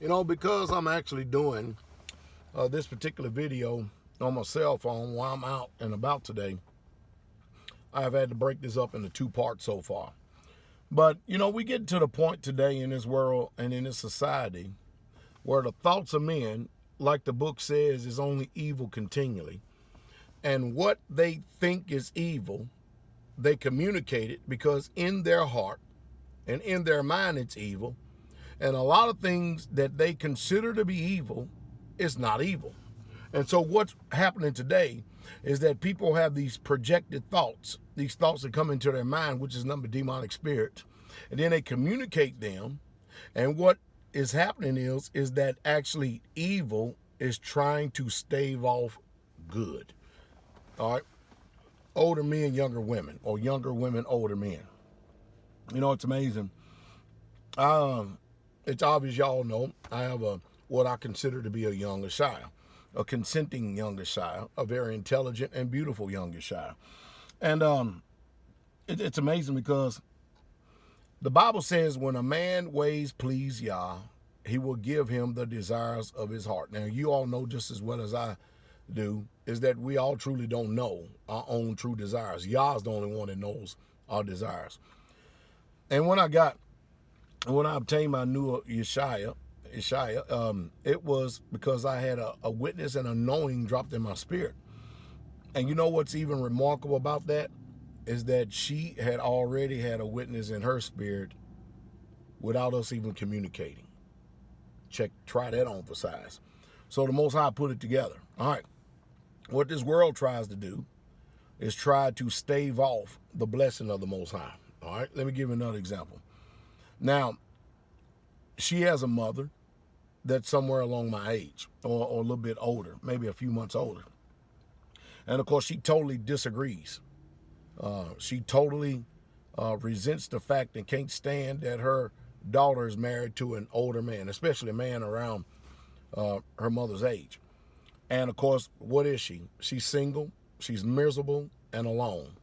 Because I'm actually doing this particular video on my cell phone while I'm out and about today, I've had to break this up into two parts so far. But, we get to the point today in this world and in this society where the thoughts of men, like the book says, is only evil continually. And what they think is evil, they communicate it because in their heart and in their mind it's evil. And a lot of things that they consider to be evil is not evil. And so what's happening today is that people have these projected thoughts, these thoughts that come into their mind, which is nothing but demonic spirits. And then they communicate them. And what is happening is that actually evil is trying to stave off good. All right. Older men, younger women, or younger women, older men. It's amazing. It's obvious y'all know I have what I consider to be a youngest child, a consenting youngest child, a very intelligent and beautiful youngest child. And it's amazing because the Bible says when a man ways please Yah, he will give him the desires of his heart. Now, you all know just as well as I do is that we all truly don't know our own true desires. Yah is the only one that knows our desires. And when I obtained my new Yeshaya, it was because I had a witness and a knowing dropped in my spirit. And you know what's even remarkable about that is that she had already had a witness in her spirit without us even communicating. Try that on for size. So the Most High put it together. All right. What this world tries to do is try to stave off the blessing of the Most High. All right. Let me give you another example. Now, she has a mother that's somewhere along my age or a little bit older, maybe a few months older. And of course, she totally disagrees. She totally resents the fact and can't stand that her daughter is married to an older man, especially a man around her mother's age. And of course, what is she? She's single, she's miserable, and alone.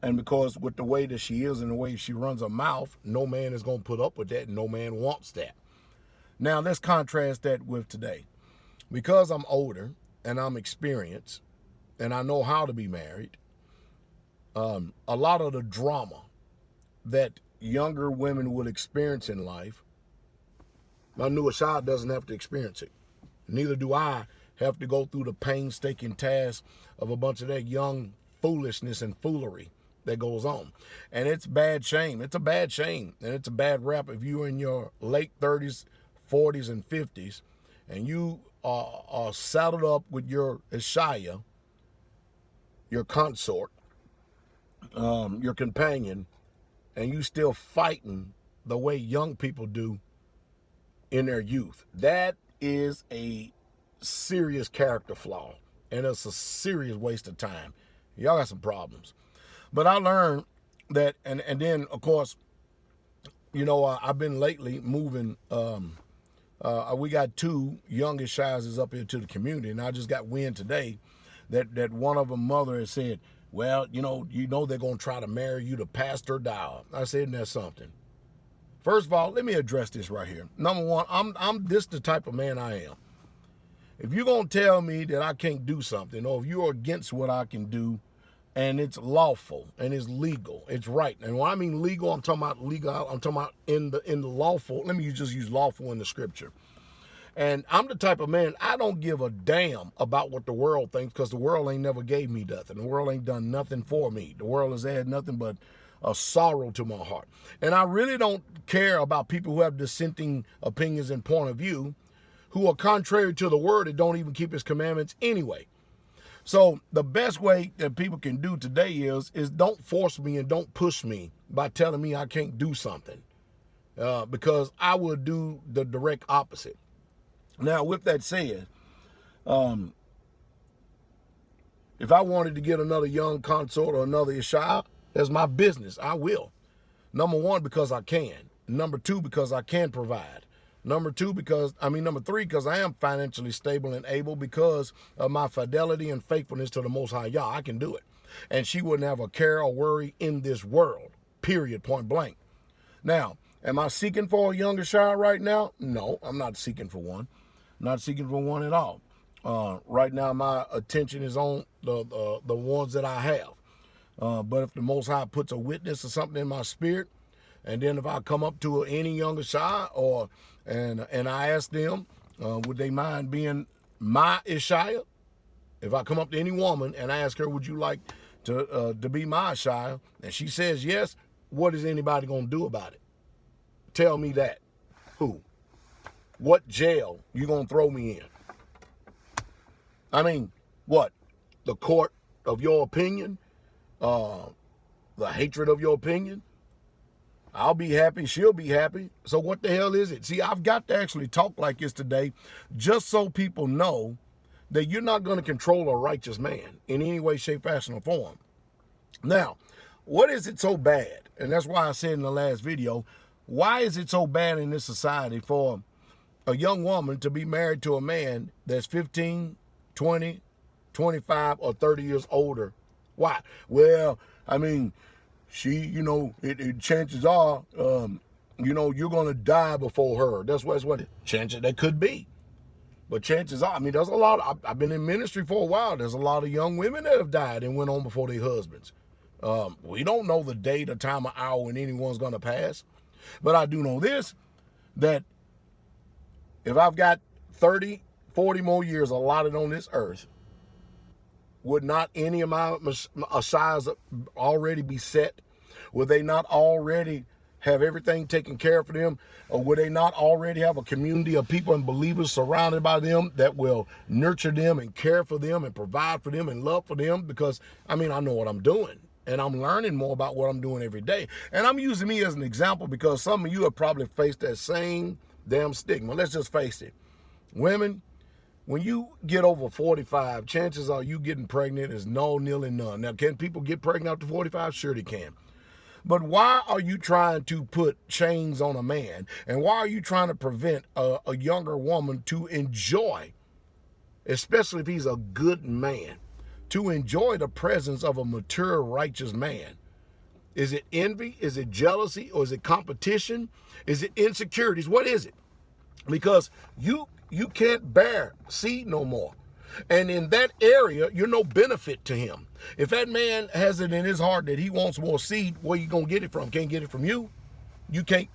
And because with the way that she is and the way she runs her mouth, no man is going to put up with that. And no man wants that. Now, let's contrast that with today. Because I'm older and I'm experienced and I know how to be married, a lot of the drama that younger women would experience in life, my newest child doesn't have to experience it. Neither do I have to go through the painstaking task of a bunch of that young foolishness and foolery that goes on. And it's bad shame. It's a bad shame. And it's a bad rap if you're in your late 30s, 40s, and 50s, and you are saddled up with your Ishaya, your consort, your companion, and you still fighting the way young people do in their youth. That is a serious character flaw, and it's a serious waste of time. Y'all got some problems. But I learned that, and then, of course, I've been lately moving. We got two youngest shizes up here to the community, and I just got wind today that one of them mother has said, well, they're going to try to marry you to PastorDowell. I said, that's something. First of all, let me address this right here. Number one, I'm this the type of man I am. If you're going to tell me that I can't do something, or if you're against what I can do, and it's lawful and it's legal, it's right. And when I mean legal, I'm talking about legal. I'm talking about in the lawful. Let me just use lawful in the scripture. And I'm the type of man, I don't give a damn about what the world thinks, because the world ain't never gave me nothing. The world ain't done nothing for me. The world has had nothing but a sorrow to my heart. And I really don't care about people who have dissenting opinions and point of view, who are contrary to the word and don't even keep his commandments anyway. So the best way that people can do today is don't force me and don't push me by telling me I can't do something, because I will do the direct opposite. Now, with that said, if I wanted to get another young consort or another Ishai, that's my business. I will. Number one, because I can. Number two, because I can provide. Number three, because I am financially stable and able because of my fidelity and faithfulness to the Most High Yah. I can do it. And she wouldn't have a care or worry in this world, period, point blank. Now, Am I seeking for a younger child right now? No, I'm not seeking for one. Not seeking for one at all. Right now, my attention is on the ones that I have. But if the Most High puts a witness or something in my spirit, and then if I come up to any younger child and I ask them, would they mind being my Ishaya? If I come up to any woman and I ask her, would you like to be my Ishaya? And she says yes, what is anybody going to do about it? Tell me that. Who? What jail you going to throw me in? I mean, what? The court of your opinion? The hatred of your opinion? I'll be happy, she'll be happy. So what the hell is it? See, I've got to actually talk like this today just so people know that you're not going to control a righteous man in any way, shape, fashion, or form. Now, what is it so bad? And that's why I said in the last video, why is it so bad in this society for a young woman to be married to a man that's 15, 20, 25, or 30 years older? Why? Well, I mean, chances are, you're going to die before her. That's what chances that could be. But chances are, I mean, there's a lot. I've been in ministry for a while. There's a lot of young women that have died and went on before their husbands. We don't know the day, the time, or hour when anyone's going to pass. But I do know this, that if I've got 30, 40 more years allotted on this earth, would not any of my Messiahs already be set? Would they not already have everything taken care of for them? Or would they not already have a community of people and believers surrounded by them that will nurture them and care for them and provide for them and love for them? Because, I mean, I know what I'm doing. And I'm learning more about what I'm doing every day. And I'm using me as an example because some of you have probably faced that same damn stigma. Let's just face it. Women, when you get over 45, chances are you getting pregnant is no, nil, and none. Now, can people get pregnant after 45? Sure they can. But why are you trying to put chains on a man? And why are you trying to prevent a younger woman to enjoy, especially if he's a good man, to enjoy the presence of a mature, righteous man? Is it envy? Is it jealousy? Or is it competition? Is it insecurities? What is it? Because you can't bear seed no more. And in that area, you're no benefit to him. If that man has it in his heart that he wants more seed, where you going to get it from? Can't get it from you. You can't.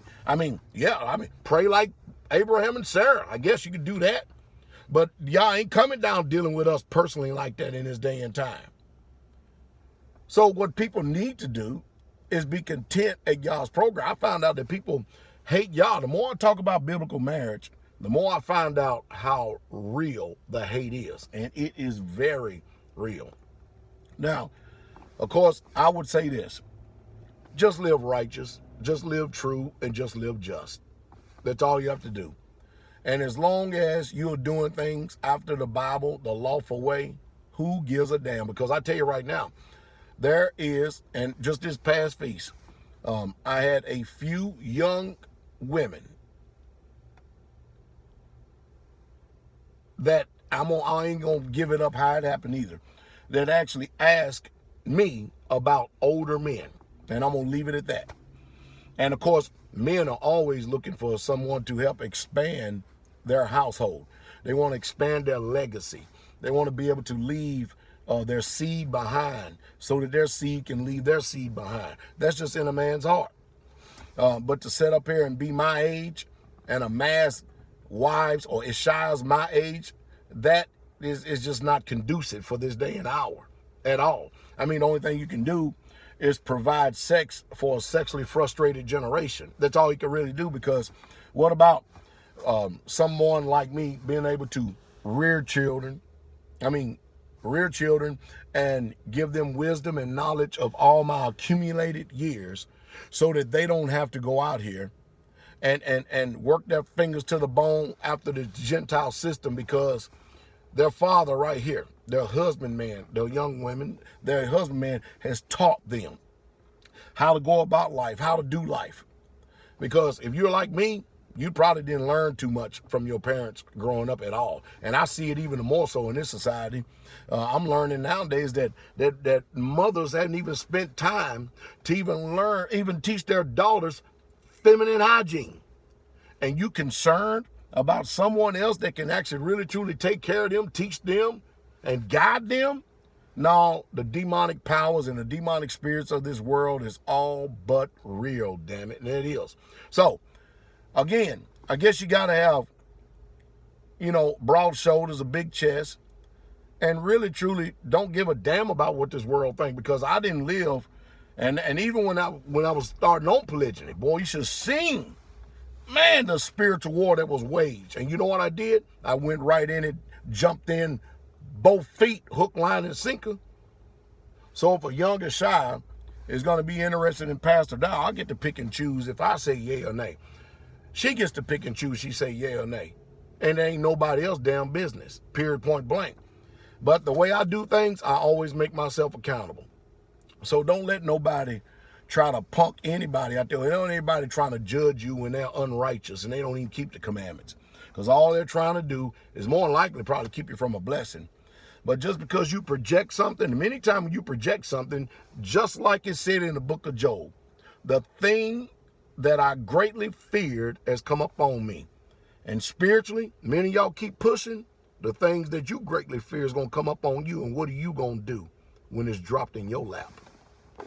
Pray like Abraham and Sarah. I guess you could do that. But y'all ain't coming down dealing with us personally like that in this day and time. So what people need to do is be content at y'all's program. I found out that people hate y'all. The more I talk about biblical marriage, the more I find out how real the hate is. And it is very real. Now, of course, I would say this. Just live righteous, just live true, and just live just. That's all you have to do. And as long as you're doing things after the Bible, the lawful way, who gives a damn? Because I tell you right now, there is, and just this past feast, I had a few young women that I ain't gonna give it up how it happened either, that actually asked me about older men. And I'm gonna leave it at that. And of course, men are always looking for someone to help expand their household. They want to expand their legacy. They want to be able to leave their seed behind so that their seed can leave their seed behind. That's just in a man's heart. But to sit up here and be my age and amass wives or Ishaiahs my age, that is just not conducive for this day and hour at all. I mean, the only thing you can do is provide sex for a sexually frustrated generation. That's all you can really do, because what about someone like me being able to rear children and give them wisdom and knowledge of all my accumulated years so that they don't have to go out here and work their fingers to the bone after the Gentile system, because their father right here, their husbandman, their young women, their husbandman has taught them how to go about life, how to do life. Because if you're like me, you probably didn't learn too much from your parents growing up at all. And I see it even more so in this society. I'm learning nowadays that mothers hadn't even spent time to even teach their daughters feminine hygiene, and you concerned about someone else that can actually really truly take care of them, teach them, and guide them, no, the demonic powers and the demonic spirits of this world is all but real, damn it, and it is. So, again, I guess you got to have, broad shoulders, a big chest, and really, truly don't give a damn about what this world thinks, because I didn't live, and even when I was starting on polygyny, boy, you should have seen, man, the spiritual war that was waged. And you know what I did? I went right in it, jumped in, both feet, hook, line, and sinker. So if a younger shy is going to be interested in PastorDowell, I get to pick and choose if I say yay or nay. She gets to pick and choose, she say yay or nay. And there ain't nobody else damn business, period, point blank. But the way I do things, I always make myself accountable. So don't let nobody try to punk anybody out there. There don't anybody trying to judge you when they're unrighteous and they don't even keep the commandments. Because all they're trying to do is more than likely probably keep you from a blessing. But just because you project something, and many times when you project something, just like it said in the book of Job, the thing that I greatly feared has come up on me. And spiritually, many of y'all keep pushing, the things that you greatly fear is going to come up on you. And what are you going to do when it's dropped in your lap?